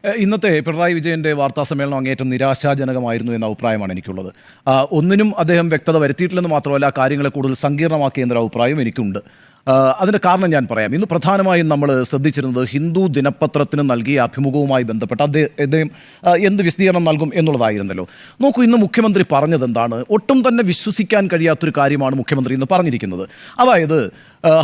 ഇന്നത്തെ പിണറായി വിജയൻ്റെ വാർത്താസമ്മേളനം അങ്ങേയറ്റം നിരാശാജനകമായിരുന്നു എന്ന അഭിപ്രായമാണ് എനിക്കുള്ളത്. ഒന്നിനും അദ്ദേഹം വ്യക്തത വരുത്തിയിട്ടില്ലെന്ന് മാത്രമല്ല, കാര്യങ്ങളെ കൂടുതൽ സങ്കീർണമാക്കി എന്നൊരു അഭിപ്രായം എനിക്കുണ്ട്. അതിൻ്റെ കാരണം ഞാൻ പറയാം. ഇന്ന് പ്രധാനമായും നമ്മൾ ശ്രദ്ധിച്ചിരുന്നത് ഹിന്ദു ദിനപത്രത്തിന് നൽകിയ അഭിമുഖവുമായി ബന്ധപ്പെട്ട് അദ്ദേഹം എന്ത് വിശദീകരണം നൽകും എന്നുള്ളതായിരുന്നല്ലോ. നോക്കൂ, ഇന്ന് മുഖ്യമന്ത്രി പറഞ്ഞത് എന്താണ്? ഒട്ടും തന്നെ വിശ്വസിക്കാൻ കഴിയാത്തൊരു കാര്യമാണ് മുഖ്യമന്ത്രി ഇന്ന് പറഞ്ഞിരിക്കുന്നത്. അതായത്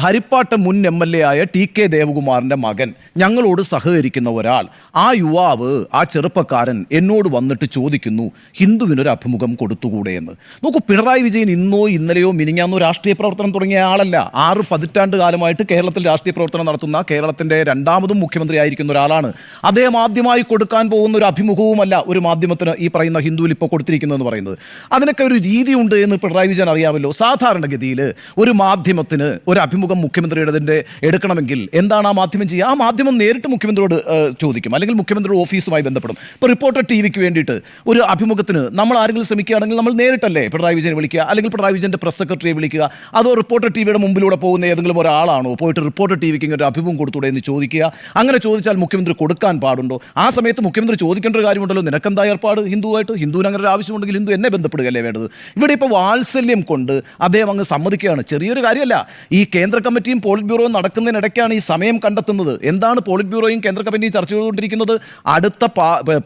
ഹരിപ്പാട്ട് മുൻ MLA ആയ TK ദേവകുമാറിൻ്റെ മകൻ, ഞങ്ങളോട് സഹകരിക്കുന്ന ഒരാൾ, ആ യുവാവ്, ആ ചെറുപ്പക്കാരൻ എന്നോട് വന്നിട്ട് ചോദിക്കുന്നു, ഹിന്ദുവിനൊരു അഭിമുഖം കൊടുത്തുകൂടെ എന്ന്. നോക്കൂ, പിണറായി വിജയൻ ഇന്നോ ഇന്നലെയോ മിനിഞ്ഞാന്നോ രാഷ്ട്രീയ പ്രവർത്തനം തുടങ്ങിയ ആളല്ല. 6 പതിറ്റാണ്ട് കാലമായിട്ട് കേരളത്തിൽ രാഷ്ട്രീയ പ്രവർത്തനം നടത്തുന്ന, കേരളത്തിൻ്റെ രണ്ടാമതും മുഖ്യമന്ത്രി ആയിരിക്കുന്ന ഒരാളാണ്. അദ്ദേഹം ആദ്യമായി കൊടുക്കാൻ പോകുന്ന ഒരു അഭിമുഖവുമല്ല ഒരു മാധ്യമത്തിന് ഈ പറയുന്ന ഹിന്ദുവിൽ ഇപ്പോൾ കൊടുത്തിരിക്കുന്നതെന്ന് പറയുന്നത്. അതിനൊക്കെ ഒരു രീതിയുണ്ട് എന്ന് പിണറായി വിജയൻ അറിയാമല്ലോ. സാധാരണഗതിയിൽ ഒരു മാധ്യമത്തിന് ഒരു അഭിമുഖം മുഖ്യമന്ത്രിയുടേതിൻ്റെ എടുക്കണമെങ്കിൽ എന്താണ് ആ മാധ്യമം ചെയ്യുക? ആ മാധ്യമം നേരിട്ട് മുഖ്യമന്ത്രിയോട് ചോദിക്കും, അല്ലെങ്കിൽ മുഖ്യമന്ത്രിയുടെ ഓഫീസുമായി ബന്ധപ്പെടും. ഇപ്പോൾ റിപ്പോർട്ടർ TVക്ക് വേണ്ടിയിട്ട് ഒരു അഭിമുഖത്തിന് നമ്മൾ ആരെങ്കിലും ശ്രമിക്കുകയാണെങ്കിൽ നമ്മൾ നേരിട്ടല്ലേ പിണറായി വിജയനെ വിളിക്കുക, അല്ലെങ്കിൽ പിണറായി വിജയൻ്റെ പ്രസ് സെക്രട്ടറിയെ വിളിക്കുക? അതോ റിപ്പോർട്ടർ TVയുടെ മുമ്പിലൂടെ പോകുന്ന ഏതെങ്കിലും ഒരാളാണോ പോയിട്ട് റിപ്പോർട്ടർ TVക്ക് ഒരു അഭിമുഖം കൊടുത്തൂടെ എന്ന് ചോദിക്കുക? അങ്ങനെ ചോദിച്ചാൽ മുഖ്യമന്ത്രി കൊടുക്കാൻ പാടുണ്ടോ? ആ സമയത്ത് മുഖ്യമന്ത്രി ചോദിക്കേണ്ട ഒരു കാര്യമുണ്ടല്ലോ, നിനക്കെന്താ ഏർപ്പാട് ഹിന്ദുവായിട്ട്? ഹിന്ദുവിന് അങ്ങനെ ഒരു ആവശ്യമുണ്ടെങ്കിൽ ഹിന്ദു എന്നെ ബന്ധപ്പെടുകയല്ലേ വേണ്ടത്? ഇവിടെ ഇപ്പോൾ വാത്സല്യം കൊണ്ട് അദ്ദേഹം അങ്ങ് സമ്മതിക്കുകയാണ്. ചെറിയൊരു കാര്യമല്ല. ഈ കേന്ദ്ര കമ്മിറ്റിയും പോളിറ്റ് ബ്യൂറോയും നടക്കുന്നതിനിടയ്ക്കാണ് ഈ സമയം കണ്ടെത്തുന്നത്. എന്താണ് പോളിറ്റ് ബ്യൂറോയും കേന്ദ്ര കമ്മിറ്റിയും ചർച്ച ചെയ്തുകൊണ്ടിരിക്കുന്നത്? അടുത്ത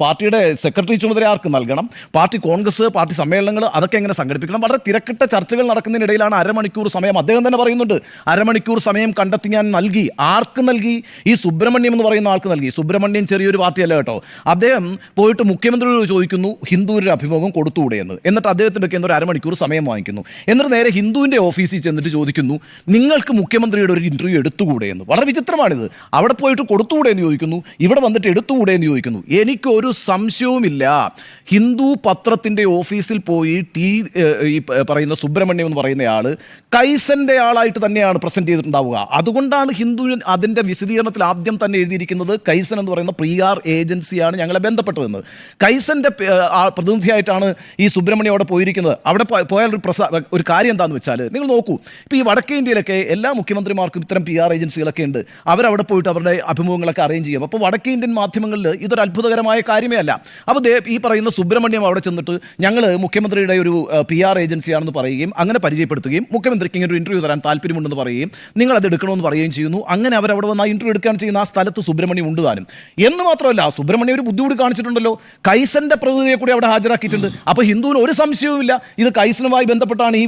പാർട്ടിയുടെ സെക്രട്ടറി ചുമതല ആർക്ക് നൽകണം, പാർട്ടി കോൺഗ്രസ്, പാർട്ടി സമ്മേളനങ്ങൾ, അതൊക്കെ എങ്ങനെ സംഘടിപ്പിക്കണം? വളരെ തിരക്കിട്ട ചർച്ചകൾ നടക്കുന്നതിനിടയിലാണ് അരമണിക്കൂർ സമയം, അദ്ദേഹം തന്നെ പറയുന്നുണ്ട്, അരമണിക്കൂർ സമയം കണ്ടെത്തി ഞാൻ നൽകി. ആർക്ക് നൽകി? ഈ സുബ്രഹ്മണ്യം എന്ന് പറയുന്ന ആൾക്ക് നൽകി. സുബ്രഹ്മണ്യം ചെറിയൊരു പാർട്ടിയല്ല കേട്ടോ. അദ്ദേഹം പോയിട്ട് മുഖ്യമന്ത്രിയോട് ചോദിക്കുന്നു, ഹിന്ദുവിൻ്റെ അഭിമുഖം കൊടുത്തുകൂടെ എന്ന്. എന്നിട്ട് അദ്ദേഹത്തിൻ്റെ ഒക്കെ ഒരു അരമണിക്കൂർ സമയം വാങ്ങിക്കുന്നു. എന്നിട്ട് നേരെ ഹിന്ദുവിൻ്റെ ഓഫീസിൽ ചെന്നിട്ട് ചോദിക്കുന്നു, നിങ്ങൾക്ക് മുഖ്യമന്ത്രിയുടെ ഒരു ഇൻ്റർവ്യൂ എടുത്തുകൂടെ എന്ന്. വളരെ വിചിത്രമാണിത്. അവിടെ പോയിട്ട് കൊടുത്തുകൂടെ എന്ന് ചോദിക്കുന്നു, ഇവിടെ വന്നിട്ട് എടുത്തുകൂടെ എന്ന് ചോദിക്കുന്നു. എനിക്കൊരു സംശയവുമില്ല, ഹിന്ദു പത്രത്തിൻ്റെ ഓഫീസിൽ പോയി ഈ പറയുന്ന സുബ്രഹ്മണ്യം എന്ന് പറയുന്ന ആൾ കൈസൻ്റെ ആളായിട്ട് തന്നെയാണ് പ്രസൻറ്റ് ചെയ്തിട്ടുണ്ടാവുക. അതുകൊണ്ടാണ് ഹിന്ദു അതിൻ്റെ വിശദീകരണത്തിൽ ആദ്യം തന്നെ എഴുതിയിരിക്കുന്നത്, കൈസൻ എന്ന് പറയുന്ന PR ഏജൻസിയാണ് ഞങ്ങളെ ബന്ധപ്പെട്ടതെന്ന്. കൈസൻ്റെ പ്രതിനിധിയായിട്ടാണ് ഈ സുബ്രഹ്മണ്യം അവിടെ പോയിരിക്കുന്നത്. അവിടെ പോയാൽ ഒരു കാര്യം എന്താണെന്ന് വെച്ചാൽ, നിങ്ങൾ നോക്കൂ, ഇപ്പോൾ ഈ വടക്കേ ഇന്ത്യയിലൊക്കെ എല്ലാ മുഖ്യമന്ത്രിമാർക്കും ഇത്തരം PR ഏജൻസികളൊക്കെ ഉണ്ട്. അവരവിടെ പോയിട്ട് അവരുടെ അഭിമുഖങ്ങളൊക്കെ അറേഞ്ച് ചെയ്യും. അപ്പോൾ വടക്കേ ഇന്ത്യൻ മാധ്യമങ്ങളിൽ ഇതൊരു അത്ഭുതകരമായ കാര്യമേ അല്ല. അപ്പോൾ ഈ പറയുന്ന സുബ്രഹ്മണ്യം അവിടെ ചെന്നിട്ട് ഞങ്ങൾ മുഖ്യമന്ത്രിയുടെ ഒരു PR ഏജൻസിയാണെന്ന് പറയുകയും അങ്ങനെ പരിചയപ്പെടുത്തുകയും മുഖ്യമന്ത്രിക്ക് ഇങ്ങനെ ഒരു ഇൻ്റർവ്യൂ തരാൻ താല്പര്യമുണ്ടെന്ന് പറയുകയും നിങ്ങളത് എടുക്കണമെന്ന് പറയുകയും ചെയ്യുന്നു. അങ്ങനെ അവരവിടെ വന്ന് ആ ഇൻ്റർവ്യൂ എടുക്കാൻ ചെയ്യുന്ന ആ സ്ഥലത്ത് സുബ്രഹ്മണ്യം ഉണ്ട് താനും. എന്ന് മാത്രമല്ല, സുബ്രഹ്മണ്യം ഒരു ബുദ്ധിമുട്ട് കാണിച്ചിട്ടുണ്ടല്ലോ, കൈസൻ്റെ പ്രതിനിധിയെ കൂടി അവിടെ ഹാജരാക്കിയിട്ടുണ്ട്. അപ്പോൾ ഹിന്ദുവിന് ഒരു സംശയവുമില്ല ഇത് കൈസനുമായി ബന്ധപ്പെട്ടാണ് ഈ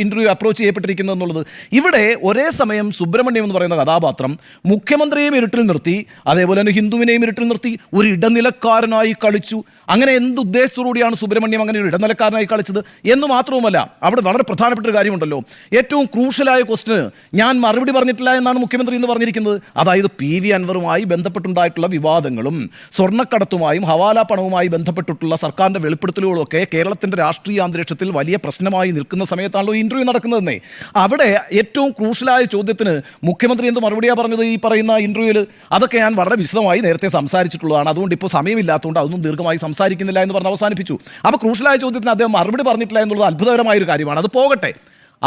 ഇൻ്റർവ്യൂ അപ്രോച്ച് ചെയ്യപ്പെട്ടിരിക്കുന്നത് എന്നുള്ളത്. ഇവിടെ ഒരേ സമയം സുബ്രഹ്മണ്യം എന്ന് പറയുന്ന കഥാപാത്രം മുഖ്യമന്ത്രിയെയും ഇരുട്ടിൽ നിർത്തി, അതേപോലെ തന്നെ ഹിന്ദുവിനെയും ഇരുട്ടിൽ നിർത്തി ഒരു ഇടനിലക്കാരനായി കളിച്ചു. അങ്ങനെ എന്ത് ഉദ്ദേശത്തോടുകൂടിയാണ് സുബ്രഹ്മണ്യം അങ്ങനെ ഒരു ഇടനിലക്കാരനായി കളിച്ചത് എന്ന് മാത്രവുമല്ല, അവിടെ വളരെ പ്രധാനപ്പെട്ട ഒരു കാര്യമുണ്ടല്ലോ, ഏറ്റവും ക്രൂഷ്യലായ ക്വസ്റ്റിന് ഞാൻ മറുപടി പറഞ്ഞിട്ടില്ല എന്നാണ് മുഖ്യമന്ത്രി ഇന്ന് പറഞ്ഞിരിക്കുന്നത്. അതായത് PV അൻവറുമായി ബന്ധപ്പെട്ടുണ്ടായിട്ടുള്ള വിവാദങ്ങളും സ്വർണ്ണക്കടത്തുമായും ഹവാല പണവുമായി ബന്ധപ്പെട്ടിട്ടുള്ള സർക്കാരിൻ്റെ വെളിപ്പെടുത്തലുകളും ഒക്കെ കേരളത്തിൻ്റെ രാഷ്ട്രീയ അന്തരീക്ഷത്തിൽ വലിയ പ്രശ്നമായി നിൽക്കുന്ന സമയത്താണല്ലോ ഇൻ്റർവ്യൂ നടക്കുന്നതെന്നേ. അവിടെ ഏറ്റവും ക്രൂഷ്യലായ ചോദ്യത്തിന് മുഖ്യമന്ത്രി എന്ത് മറുപടിയാണ് പറഞ്ഞത് ഈ പറയുന്ന ഇൻ്റർവ്യൂവിൽ? അതൊക്കെ ഞാൻ വളരെ വിശദമായി നേരത്തെ സംസാരിച്ചിട്ടുള്ളതാണ്. അതുകൊണ്ട് ഇപ്പോൾ സമയമില്ലാത്തതുകൊണ്ട് അതൊന്നും ദീർഘമായി സംസാരിക്കുന്നില്ല എന്ന് പറഞ്ഞ് അവസാനിപ്പിച്ചു. അപ്പോൾ ക്രൂഷ്യലായ ചോദ്യത്തിന് അദ്ദേഹം മറുപടി പറഞ്ഞിട്ടില്ല എന്നുള്ളത് അത്ഭുതകരമായൊരു കാര്യമാണ്. അത് പോകട്ടെ.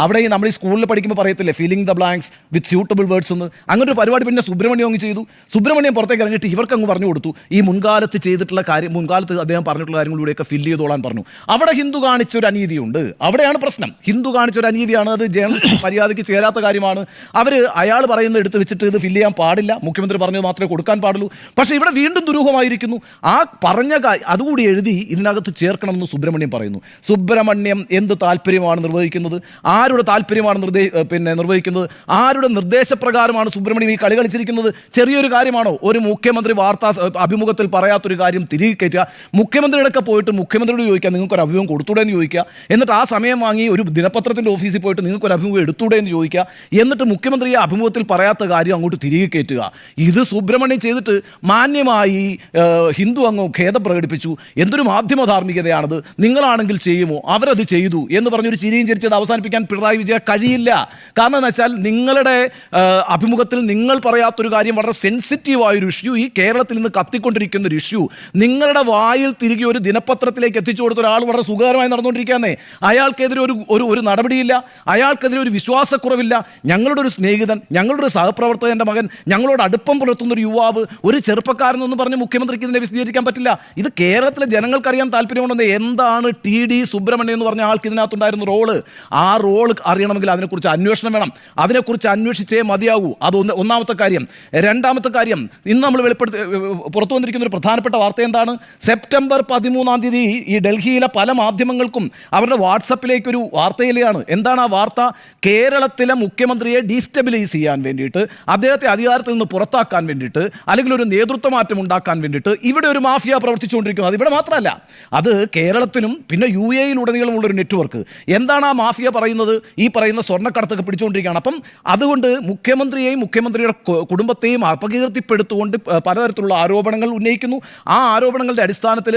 അവിടെ നമ്മൾ ഈ സ്കൂളിൽ പഠിക്കുമ്പോൾ പറയത്തില്ലേ, filling the blanks with suitable words എന്ന്. അങ്ങനെ ഒരു പരിപാടി പിന്നെ സുബ്രഹ്മണ്യം അങ്ങ് ചെയ്തു. സുബ്രഹ്മണ്യം പുറത്തേക്ക് ഇറങ്ങിയിട്ട് ഇവർക്കങ്ങ് പറഞ്ഞു കൊടുത്തു, ഈ മുൻകാലത്ത് ചെയ്തിട്ടുള്ള കാര്യം, മുൻകാലത്ത് അദ്ദേഹം പറഞ്ഞിട്ടുള്ള കാര്യങ്ങളിലൂടെയൊക്കെ ഫില്ല് ചെയ്തോളാൻ പറഞ്ഞു. അവിടെ ഹിന്ദു കാണിച്ചൊരു അനീതിയുണ്ട്. അവിടെയാണ് പ്രശ്നം. ഹിന്ദു കാണിച്ചൊരു അനീതിയാണ്. അത് ജേർണലിസ്റ്റ് മര്യാദയ്ക്ക് ചേരാത്ത കാര്യമാണ്. അയാൾ പറയുന്നത് എടുത്ത് വെച്ചിട്ട് ഇത് ഫില്ല് ചെയ്യാൻ പാടില്ല, മുഖ്യമന്ത്രി പറഞ്ഞത് മാത്രമേ കൊടുക്കാൻ പാടുള്ളൂ. പക്ഷേ ഇവിടെ വീണ്ടും ദുരൂഹമായിരിക്കുന്നു. ആ പറഞ്ഞ അതുകൂടി എഴുതി ഇതിനകത്ത് ചേർക്കണമെന്ന് സുബ്രഹ്മണ്യം പറയുന്നു. സുബ്രഹ്മണ്യം എന്ത് താല്പര്യമാണ് നിർവഹിക്കുന്നത്? ആരുടെ താല്പര്യമാണ് നിർവഹിക്കുന്നത്? ആരുടെ നിർദ്ദേശപ്രകാരമാണ് സുബ്രഹ്മണ്യം ഈ കളി കളിച്ചിരിക്കുന്നത്? ചെറിയൊരു കാര്യമാണോ ഒരു മുഖ്യമന്ത്രി വാർത്താ അഭിമുഖത്തിൽ പറയാത്തൊരു കാര്യം തിരികെ കയറ്റുക? മുഖ്യമന്ത്രിയുടെ പോയിട്ട് മുഖ്യമന്ത്രിയോട് ചോദിക്കുക, നിങ്ങൾക്കൊരു അഭിമുഖം കൊടുത്തൂടെ എന്ന് ചോദിക്കുക. എന്നിട്ട് ആ സമയം വാങ്ങി ഒരു ദിനപത്രത്തിൻ്റെ ഓഫീസിൽ പോയിട്ട് നിങ്ങൾക്കൊരു അഭിമുഖം എടുത്തൂടെ എന്ന് ചോദിക്കുക. എന്നിട്ട് മുഖ്യമന്ത്രി ഈ അഭിമുഖത്തിൽ പറയാത്ത കാര്യം അങ്ങോട്ട് തിരികെ കയറ്റുക. ഇത് സുബ്രഹ്മണ്യം ചെയ്തിട്ട് മാന്യമായി ഹിന്ദു അങ്ങ് ഖേദം പ്രകടിപ്പിച്ചു. എന്തൊരു മാധ്യമ ധാർമ്മികതയാണത്! നിങ്ങളാണെങ്കിൽ ചെയ്യുമോ? അവരത് ചെയ്തു എന്ന് പറഞ്ഞൊരു ചിരിയും ചിരിച്ചത് അവസാനിപ്പിക്കാൻ പിണറായി വിജയൻ കഴിയില്ല. കാരണം എന്ന് വെച്ചാൽ നിങ്ങളുടെ അഭിമുഖത്തിൽ നിങ്ങൾ പറയാത്തൊരു കാര്യം, വളരെ സെൻസിറ്റീവായൊരു ഇഷ്യൂ, ഈ കേരളത്തിൽ നിന്ന് കത്തിക്കൊണ്ടിരിക്കുന്ന ഒരു ഇഷ്യൂ നിങ്ങളുടെ വായിൽ തിരികെ ഒരു ദിനപത്രത്തിലേക്ക് എത്തിച്ചു കൊടുത്ത ഒരാൾ വളരെ സുഖകരമായി നടന്നുകൊണ്ടിരിക്കുകയെന്നേ. അയാൾക്കെതിരെ ഒരു നടപടിയില്ല, അയാൾക്കെതിരെ ഒരു വിശ്വാസക്കുറവില്ല. ഞങ്ങളുടെ ഒരു സ്നേഹിതൻ, ഞങ്ങളുടെ ഒരു സഹപ്രവർത്തകൻ്റെ മകൻ, ഞങ്ങളോട് അടുപ്പം പുലർത്തുന്ന ഒരു യുവാവ്, ഒരു ചെറുപ്പക്കാരനെന്ന് പറഞ്ഞ് മുഖ്യമന്ത്രിക്ക് ഇതിനെ വിശദീകരിക്കാൻ പറ്റില്ല. ഇത് കേരളത്തിലെ ജനങ്ങൾക്കറിയാൻ താല്പര്യമുണ്ടെന്ന്. എന്താണ് TD സുബ്രഹ്മണ്യം എന്ന് പറഞ്ഞ ആൾക്ക് ഇതിനകത്തുണ്ടായിരുന്ന റോള്? ആ റോള് അറിയണമെങ്കിൽ അതിനെക്കുറിച്ച് അന്വേഷണം വേണം. അതിനെക്കുറിച്ച് അന്വേഷിച്ചേ മതിയാകൂ. അത് ഒന്നാമത്തെ കാര്യം. രണ്ടാമത്തെ കാര്യം, ഇന്ന് നമ്മൾ പുറത്തു വന്നിരിക്കുന്ന ഒരു പ്രധാനപ്പെട്ട വാർത്ത എന്താണ്? സെപ്റ്റംബർ 13 ഈ ഡൽഹിയിലെ പല മാധ്യമങ്ങൾക്കും അവരുടെ വാട്സപ്പിലേക്കൊരു വാർത്തയിലാണ്. എന്താണ് ആ വാർത്ത? കേരളത്തിലെ മുഖ്യമന്ത്രിയെ ഡീസ്റ്റെബിലൈസ് ചെയ്യാൻ വേണ്ടിയിട്ട്, അദ്ദേഹത്തെ അധികാരത്തിൽ നിന്ന് പുറത്താക്കാൻ വേണ്ടിയിട്ട്, അല്ലെങ്കിൽ ഒരു നേതൃത്വ മാറ്റം ഉണ്ടാക്കാൻ വേണ്ടിയിട്ട് ഇവിടെ ഒരു മാഫിയ പ്രവർത്തിച്ചുകൊണ്ടിരിക്കുന്നത്. അത് ഇവിടെ മാത്രമല്ല, അത് കേരളത്തിനും പിന്നെ UAE-യിലുടനീളമുള്ള ഒരു നെറ്റ്വർക്ക്. എന്താണ് ആ മാഫിയ പറയുന്നത്? ഈ പറയുന്ന സ്വർണ്ണക്കടത്തൊക്കെ പിടിച്ചുകൊണ്ടിരിക്കുകയാണ്. അപ്പം അതുകൊണ്ട് മുഖ്യമന്ത്രിയെയും മുഖ്യമന്ത്രിയുടെ കുടുംബത്തെയും അപകീർത്തിപ്പെടുത്തുകൊണ്ട് പലതരത്തിലുള്ള ആരോപണങ്ങൾ ഉന്നയിക്കുന്നു. ആ ആരോപണങ്ങളുടെ അടിസ്ഥാനത്തിൽ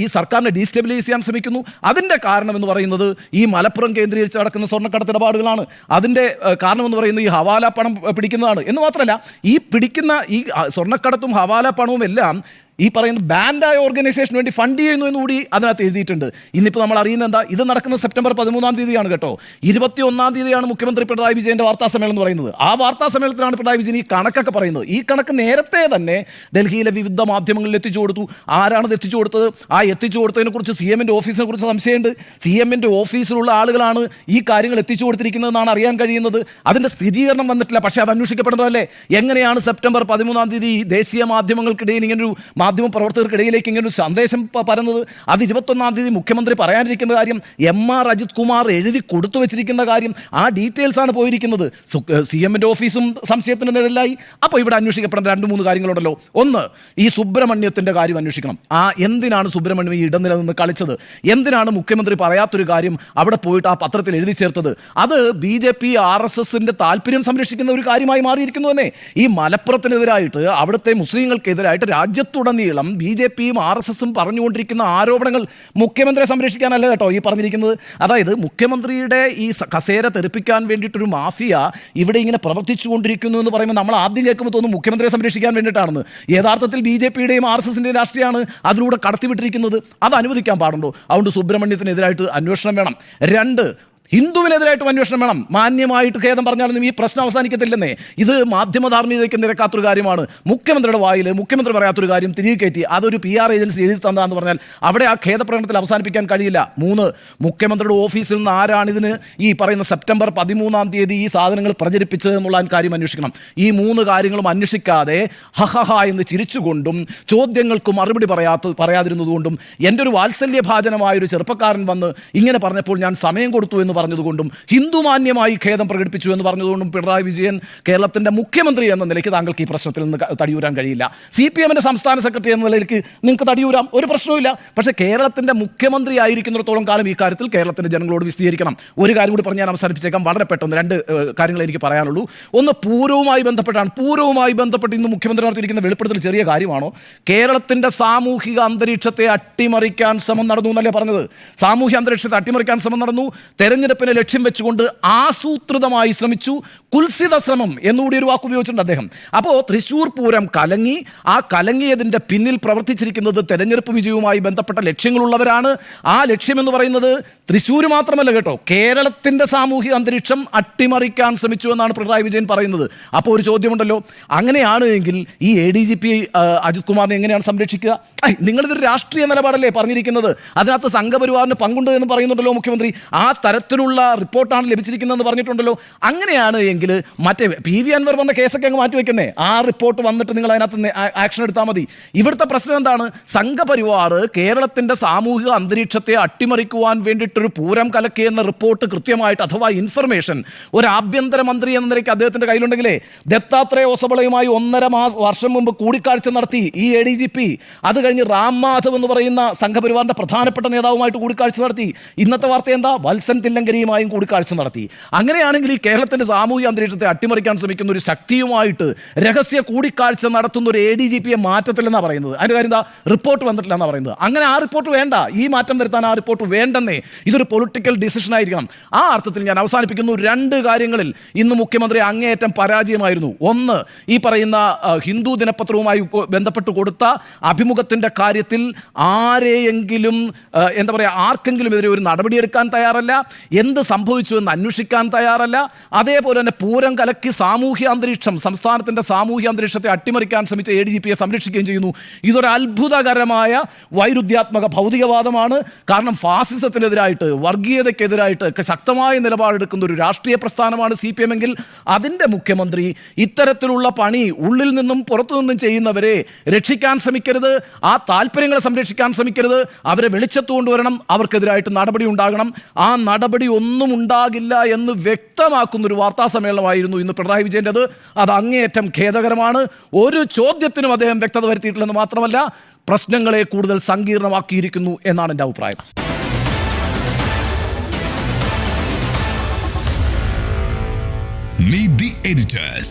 ഈ സർക്കാരിനെ ഡീസ്റ്റെബിലൈസ് ചെയ്യാൻ ശ്രമിക്കുന്നു. അതിൻ്റെ കാരണം എന്ന് പറയുന്നത് ഈ മലപ്പുറം കേന്ദ്രീകരിച്ച് നടക്കുന്ന സ്വർണ്ണക്കടത്തിടപാടുകളാണ്. അതിൻ്റെ കാരണമെന്ന് പറയുന്നത് ഈ ഹവാല പണം പിടിക്കുന്നതാണ്. എന്ന് മാത്രമല്ല, ഈ പിടിക്കുന്ന ഈ സ്വർണ്ണക്കടത്തും ഹവാല പണവും എല്ലാം ഈ പറയുന്ന ബാൻഡായ ഓർഗനൈസേഷന് വേണ്ടി ഫണ്ട് ചെയ്യുന്നു എന്നുകൂടി അതിനകത്ത് എഴുതിയിട്ടുണ്ട്. ഇന്നിപ്പോൾ നമ്മൾ അറിയുന്നത് എന്താ? ഇത് നടക്കുന്നത് സെപ്റ്റംബർ 13 കേട്ടോ. 21 മുഖ്യമന്ത്രി പിണറായി വിജയൻ്റെ വാർത്താ സമ്മേളനം എന്ന് പറയുന്നത്. ആ വാർത്താ സമ്മേളനത്തിലാണ് പിണറായി വിജയൻ ഈ കണക്കൊക്കെ പറയുന്നത്. ഈ കണക്ക് നേരത്തെ തന്നെ ഡൽഹിയിലെ വിവിധ മാധ്യമങ്ങളിൽ എത്തിച്ചു കൊടുത്തു. ആരാണത് എത്തിച്ചു കൊടുത്തത്? ആ എത്തിച്ചു കൊടുത്തതിനെ കുറിച്ച് CM-ൻ്റെ ഓഫീസിനെ കുറിച്ച് സംശയമുണ്ട്. CM-ൻ്റെ ഓഫീസിലുള്ള ആളുകളാണ് ഈ കാര്യങ്ങൾ എത്തിച്ചു കൊടുത്തിരിക്കുന്നതെന്നാണ് അറിയാൻ കഴിയുന്നത്. അതിൻ്റെ സ്ഥിരീകരണം വന്നിട്ടില്ല. പക്ഷേ അത് അന്വേഷിക്കപ്പെടേണ്ടതല്ലേ? എങ്ങനെയാണ് സെപ്റ്റംബർ 13 ദേശീയ മാധ്യമങ്ങൾക്കിടയിൽ ഇങ്ങനൊരു മാധ്യമ പ്രവർത്തകർക്കിടയിലേക്ക് ഇങ്ങനെ ഒരു സന്ദേശം പരന്നത്? അത് 21 മുഖ്യമന്ത്രി പറയാനിരിക്കുന്ന കാര്യം, MR അജിത് കുമാർ എഴുതി കൊടുത്തു വെച്ചിരിക്കുന്ന കാര്യം, ആ ഡീറ്റെയിൽസ് ആണ് പോയിരിക്കുന്നത്. CM-ൻ്റെ ഓഫീസും സംശയത്തിന് നിഴലായി. അപ്പോൾ ഇവിടെ അന്വേഷിക്കപ്പെടേണ്ട 2-3 കാര്യങ്ങളുണ്ടല്ലോ. ഒന്ന്, ഈ സുബ്രഹ്മണ്യത്തിൻ്റെ കാര്യം അന്വേഷിക്കണം. എന്തിനാണ് സുബ്രഹ്മണ്യം ഈ ഇടനില നിന്ന് കളിച്ചത്? എന്തിനാണ് മുഖ്യമന്ത്രി പറയാത്തൊരു കാര്യം അവിടെ പോയിട്ട് ആ പത്രത്തിൽ എഴുതി ചേർത്തത്? അത് BJP RSSൻ്റെ താല്പര്യം സംരക്ഷിക്കുന്ന ഒരു കാര്യമായി മാറിയിരിക്കുന്നു തന്നെ. ഈ മലപ്പുറത്തിനെതിരായിട്ട്, അവിടുത്തെ മുസ്ലിങ്ങൾക്കെതിരായിട്ട് രാജ്യത്തുടനീളം BJP-യും RSS-ഉം പറഞ്ഞുകൊണ്ടിരിക്കുന്ന ആരോപണങ്ങൾ മുഖ്യമന്ത്രിയെ സംരക്ഷിക്കാനല്ല കേട്ടോ ഈ പറഞ്ഞിരിക്കുന്നത്. അതായത് മുഖ്യമന്ത്രിയുടെ ഈ കസേര തെറിപ്പിക്കാൻ വേണ്ടിയിട്ടൊരു മാഫിയ ഇവിടെ ഇങ്ങനെ പ്രവർത്തിച്ചു കൊണ്ടിരിക്കുന്നു എന്ന് പറയുമ്പോൾ നമ്മൾ ആദ്യം കേൾക്കുമ്പോൾ തോന്നുന്നു മുഖ്യമന്ത്രിയെ സംരക്ഷിക്കാൻ വേണ്ടിയിട്ടാണെന്ന്. യഥാർത്ഥത്തിൽ BJP-യുടെയും RSS-ൻ്റെയും രാഷ്ട്രീയമാണ് അതിലൂടെ കടത്തിവിട്ടിരിക്കുന്നത്. അത് അനുവദിക്കാൻ പാടുണ്ടോ? അതുകൊണ്ട് സുബ്രഹ്മണ്യത്തിനെതിരായിട്ട് അന്വേഷണം വേണം. 2, ഹിന്ദുവിനെതിരായിട്ടും അന്വേഷണം വേണം. മാന്യമായിട്ട് ഖേദം പറഞ്ഞാലൊന്നും ഈ പ്രശ്നം അവസാനിക്കത്തില്ലെന്നേ. ഇത് മാധ്യമ ധാർമ്മികതയ്ക്ക് നിരക്കാത്തൊരു കാര്യമാണ്. മുഖ്യമന്ത്രിയുടെ വായിൽ മുഖ്യമന്ത്രി പറയാത്തൊരു കാര്യം തിരികെ കയറ്റി അതൊരു PR ഏജൻസി എഴുതി തന്നതെന്ന് പറഞ്ഞാൽ അവിടെ ആ ഖേദപ്രകടനത്തിൽ അവസാനിപ്പിക്കാൻ കഴിയില്ല. 3, മുഖ്യമന്ത്രിയുടെ ഓഫീസിൽ നിന്ന് ആരാണ് ഇതിന് ഈ പറയുന്ന സെപ്റ്റംബർ 13 ഈ സാധനങ്ങൾ പ്രചരിപ്പിച്ചത് എന്നുള്ള കാര്യം അന്വേഷിക്കണം. ഈ 3 കാര്യങ്ങളും അന്വേഷിക്കാതെ ഹഹഹ എന്ന് ചിരിച്ചുകൊണ്ടും ചോദ്യങ്ങൾക്ക് മറുപടി പറയാതിരുന്നതുകൊണ്ടും എൻ്റെ ഒരു വാത്സല്യഭാജനമായൊരു ചെറുപ്പക്കാരൻ വന്ന് ഇങ്ങനെ പറഞ്ഞപ്പോൾ ഞാൻ സമയം കൊടുത്തു എന്ന് പറഞ്ഞതുകൊണ്ടും ഹിന്ദുമാന്യമായി ഖേദം പ്രകടിപ്പിച്ചു എന്ന് പറഞ്ഞതുകൊണ്ടും പിണറായി വിജയൻ കേരളത്തിൻ്റെ മുഖ്യമന്ത്രി എന്ന നിലയ്ക്ക് താങ്കൾക്ക് ഈ പ്രശ്നത്തിൽ നിന്ന് തടിയൂരാൻ കഴിയില്ല. CPM-ൻ്റെ സംസ്ഥാന സെക്രട്ടറി എന്ന നിലയ്ക്ക് നിങ്ങൾക്ക് തടിയൂരാം, ഒരു പ്രശ്നവുമില്ല. പക്ഷേ കേരളത്തിൻ്റെ മുഖ്യമന്ത്രി ആയിരിക്കുന്നിടത്തോളം കാലം ഈ കാര്യത്തിൽ കേരളത്തിൻ്റെ ജനങ്ങളോട് വിശദീകരിക്കണം. ഒരു കാര്യം കൂടി പറഞ്ഞ് ഞാൻ അവസാനിപ്പിച്ചേക്കാം. വളരെ പെട്ടെന്ന് 2 കാര്യങ്ങൾ എനിക്ക് പറയാനുള്ളൂ. ഒന്ന്, പൂരവുമായി ബന്ധപ്പെട്ടാണ്. പൂരവുമായി ബന്ധപ്പെട്ട് ഇന്ന് മുഖ്യമന്ത്രി നടത്തിയിരിക്കുന്ന വെളിപ്പെടുത്തൽ ചെറിയ കാര്യമാണോ? കേരളത്തിൻ്റെ സാമൂഹിക അന്തരീക്ഷത്തെ അട്ടിമറിക്കാൻ ശ്രമം നടന്നു എന്നല്ലേ പറഞ്ഞത്? സാമൂഹ്യ അന്തരീക്ഷത്തെ അട്ടിമറിക്കാൻ ശ്രമം നടന്നു. തെരഞ്ഞെടുപ്പിനെ ലക്ഷ്യം വെച്ചുകൊണ്ട് ആസൂത്രിതമായി ശ്രമിച്ചു. കുൽസിത ശ്രമം എന്നുകൂടി ഒരു വാക്ക് ഉപയോഗിച്ചിട്ടുണ്ട് അദ്ദേഹം. അപ്പോൾ തൃശ്ശൂർ പൂരം കലങ്ങി. ആ കലങ്ങിയതിൻ്റെ പിന്നിൽ പ്രവർത്തിച്ചിരിക്കുന്നത് തെരഞ്ഞെടുപ്പ് വിജയവുമായി ബന്ധപ്പെട്ട ലക്ഷ്യങ്ങളുള്ളവരാണ്. ആ ലക്ഷ്യമെന്ന് പറയുന്നത് തൃശ്ശൂർ മാത്രമല്ല കേട്ടോ, കേരളത്തിൻ്റെ സാമൂഹിക അന്തരീക്ഷം അട്ടിമറിക്കാൻ ശ്രമിച്ചു എന്നാണ് പിണറായി വിജയൻ പറയുന്നത്. അപ്പോൾ ഒരു ചോദ്യമുണ്ടല്ലോ, അങ്ങനെയാണ് എങ്കിൽ ഈ ADGP അജിത് കുമാറിനെ എങ്ങനെയാണ് സംരക്ഷിക്കുക? നിങ്ങളിതൊരു രാഷ്ട്രീയ നിലപാടല്ലേ പറഞ്ഞിരിക്കുന്നത്? അതിനകത്ത് സംഘപരിവാറിന് പങ്കുണ്ട് എന്ന് പറയുന്നുണ്ടല്ലോ മുഖ്യമന്ത്രി. ആ തരത്തിലുള്ള റിപ്പോർട്ടാണ് ലഭിച്ചിരിക്കുന്നതെന്ന് പറഞ്ഞിട്ടുണ്ടല്ലോ. അങ്ങനെയാണ് എങ്കിൽ മറ്റേ PV അൻവർ പറഞ്ഞ കേസൊക്കെ അങ്ങ് മാറ്റിവെക്കുന്നേ. ആ റിപ്പോർട്ട് വന്നിട്ട് നിങ്ങൾ അതിനകത്ത് ആക്ഷൻ എടുത്താൽ മതി. ഇവിടുത്തെ പ്രശ്നം എന്താണ്? സംഘപരിവാർ കേരളത്തിൻ്റെ സാമൂഹിക അന്തരീക്ഷത്തെ അട്ടിമറിക്കുവാൻ വേണ്ടിയിട്ടൊരു പൂരം കലക്കിയെന്ന റിപ്പോർട്ട് കൃത്യമായിട്ട്, അഥവാ ഇൻഫർമേഷൻ ഒരു ആഭ്യന്തരമന്ത്രി എന്ന നിലയ്ക്ക് അദ്ദേഹത്തിൻ്റെ കയ്യിലുണ്ടെങ്കിലേ ദത്താത്രേയ ഓസബളയുമായി 1.5 വർഷം മുമ്പ് കൂടിക്കാഴ്ച നടത്തി ഈ ADGP. അത് കഴിഞ്ഞ് റാം മാധവ് എന്ന് പറയുന്ന സംഘപരിവാറിൻ്റെ പ്രധാനപ്പെട്ട നേതാവുമായിട്ട് കൂടിക്കാഴ്ച നടത്തി. ഇന്നത്തെ വാർത്ത എന്താ? വത്സൻ തില്ലങ്കേരി പ്രിയങ്കരിയുമായും കൂടിക്കാഴ്ച നടത്തി. അങ്ങനെയാണെങ്കിൽ ഈ കേരളത്തിന്റെ സാമൂഹിക അന്തരീക്ഷത്തെ അട്ടിമറിക്കാൻ ശ്രമിക്കുന്ന ഒരു ശക്തിയുമായിട്ട് രഹസ്യ കൂടിക്കാഴ്ച നടത്തുന്ന ഒരു ADGPയെ മാറ്റത്തില്ലെന്നാണ് പറയുന്നത്. അതിന്റെ കാര്യം എന്താ? റിപ്പോർട്ട് വന്നിട്ടില്ലെന്നാണ് പറയുന്നത്. അങ്ങനെ ആ റിപ്പോർട്ട് വേണ്ട, ഈ മാറ്റം വരുത്താൻ ആ റിപ്പോർട്ട് വേണ്ടെന്നേ. ഇതൊരു പൊളിറ്റിക്കൽ ഡിസിഷൻ ആയിരിക്കണം. ആ അർത്ഥത്തിൽ ഞാൻ അവസാനിപ്പിക്കുന്നു. 2 കാര്യങ്ങളിൽ ഇന്ന് മുഖ്യമന്ത്രി അങ്ങേയറ്റം പരാജയമായിരുന്നു. ഒന്ന്, ഈ പറയുന്ന ഹിന്ദു ദിനപത്രവുമായി ബന്ധപ്പെട്ട് കൊടുത്ത അഭിമുഖത്തിന്റെ കാര്യത്തിൽ ആരെയെങ്കിലും എന്താ പറയുക, ആർക്കെങ്കിലും എതിരെ ഒരു നടപടിയെടുക്കാൻ തയ്യാറല്ല, എന്ത് സംഭവിച്ചു എന്ന് അന്വേഷിക്കാൻ തയ്യാറല്ല. അതേപോലെ തന്നെ പൂരം കലക്കി സാമൂഹ്യ അന്തരീക്ഷം, സംസ്ഥാനത്തിന്റെ സാമൂഹ്യ അന്തരീക്ഷത്തെ അട്ടിമറിക്കാൻ ശ്രമിച്ച ADGPയെ സംരക്ഷിക്കുകയും ചെയ്യുന്നു. ഇതൊരു അത്ഭുതകരമായ വൈരുദ്ധ്യാത്മക ഭൗതികവാദമാണ്. കാരണം ഫാസിസത്തിനെതിരായിട്ട്, വർഗീയതയ്ക്കെതിരായിട്ട് ശക്തമായ നിലപാടെടുക്കുന്ന ഒരു രാഷ്ട്രീയ പ്രസ്ഥാനമാണ് CPM എങ്കിൽ അതിൻ്റെ മുഖ്യമന്ത്രി ഇത്തരത്തിലുള്ള പണി ഉള്ളിൽ നിന്നും പുറത്തു നിന്നും ചെയ്യുന്നവരെ രക്ഷിക്കാൻ ശ്രമിക്കരുത്, ആ താല്പര്യങ്ങളെ സംരക്ഷിക്കാൻ ശ്രമിക്കരുത്, അവരെ വെളിച്ചത്ത് കൊണ്ടുവരണം, അവർക്കെതിരായിട്ട് നടപടി ഉണ്ടാകണം. ആ നടപടി ഒന്നും ഉണ്ടാകില്ല എന്ന് വ്യക്തമാക്കുന്നൊരു വാർത്താ സമ്മേളനമായിരുന്നു ഇന്ന് പിണറായി വിജയൻ്റെത്. അത് അങ്ങേയറ്റം ഖേദകരമാണ്. ഒരു ചോദ്യത്തിനും അദ്ദേഹം വ്യക്തത വരുത്തിയിട്ടില്ലെന്ന് മാത്രമല്ല, പ്രശ്നങ്ങളെ കൂടുതൽ സങ്കീർണമാക്കിയിരിക്കുന്നു എന്നാണ് എൻ്റെ അഭിപ്രായം. Meet the editors.